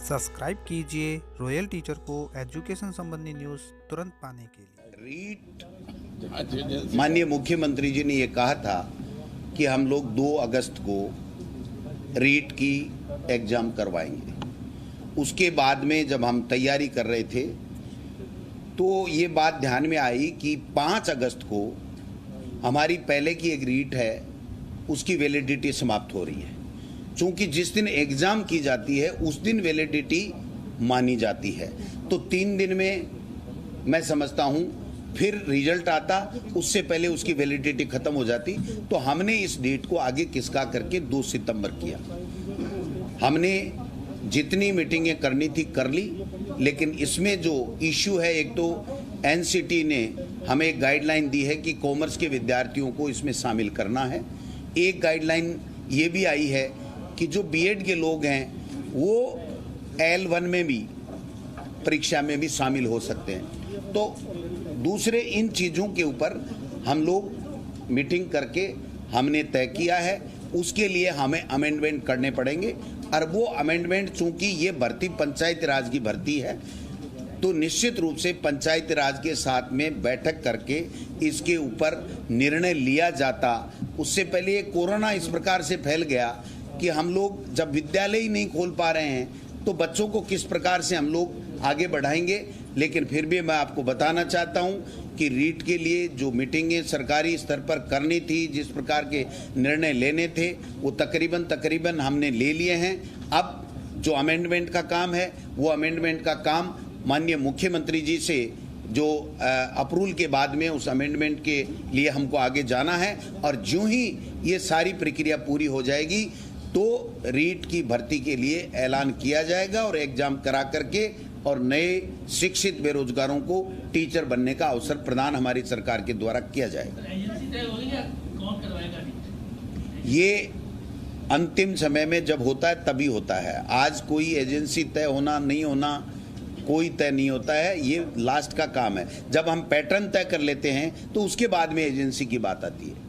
Subscribe कीजिए royal teacher को education संबंधी न्यूज़ तुरंत पाने के लिए। रीट माननीय मुख्यमंत्री जी ने ये कहा था कि हम लोग 2 अगस्त को रीट की एग्ज़ाम करवाएंगे। उसके बाद में जब हम तैयारी कर रहे थे तो ये बात ध्यान में आई कि 5 अगस्त को हमारी पहले की एक रीट है उसकी वैलिडिटी समाप्त हो रही है। चूंकि जिस दिन एग्ज़ाम की जाती है उस दिन वैलिडिटी मानी जाती है, तो 3 दिन में मैं समझता हूँ फिर रिजल्ट आता, उससे पहले उसकी वैलिडिटी ख़त्म हो जाती। तो हमने इस डेट को आगे खिसका करके 2 सितंबर किया। हमने जितनी मीटिंगें करनी थी कर ली, लेकिन इसमें जो इश्यू है, एक तो एनसीटी ने हमें एक गाइडलाइन दी है कि कॉमर्स के विद्यार्थियों को इसमें शामिल करना है। एक गाइडलाइन ये भी आई है कि जो बीएड के लोग हैं वो L1 में भी परीक्षा में भी शामिल हो सकते हैं। तो दूसरे इन चीज़ों के ऊपर हम लोग मीटिंग करके हमने तय किया है, उसके लिए हमें अमेंडमेंट करने पड़ेंगे। और वो अमेंडमेंट, चूंकि ये भर्ती पंचायत राज की भर्ती है, तो निश्चित रूप से पंचायत राज के साथ में बैठक करके इसके ऊपर निर्णय लिया जाता। उससे पहले ये कोरोना इस प्रकार से फैल गया कि हम लोग जब विद्यालय ही नहीं खोल पा रहे हैं तो बच्चों को किस प्रकार से हम लोग आगे बढ़ाएंगे। लेकिन फिर भी मैं आपको बताना चाहता हूं कि रीट के लिए जो मीटिंगें सरकारी स्तर पर करनी थी, जिस प्रकार के निर्णय लेने थे, वो तकरीबन हमने ले लिए हैं। अब जो अमेंडमेंट का काम है वो अमेंडमेंट का काम माननीय मुख्यमंत्री जी से जो अप्रूवल के बाद में उस अमेंडमेंट के लिए हमको आगे जाना है, और जो ही ये सारी प्रक्रिया पूरी हो जाएगी तो रीट की भर्ती के लिए ऐलान किया जाएगा और एग्जाम करा करके और नए शिक्षित बेरोजगारों को टीचर बनने का अवसर प्रदान हमारी सरकार के द्वारा किया जाएगा। ये अंतिम समय में जब होता है तभी होता है। आज कोई एजेंसी तय होना नहीं होना कोई तय नहीं होता है, ये लास्ट का काम है। जब हम पैटर्न तय कर लेते हैं तो उसके बाद में एजेंसी की बात आती है।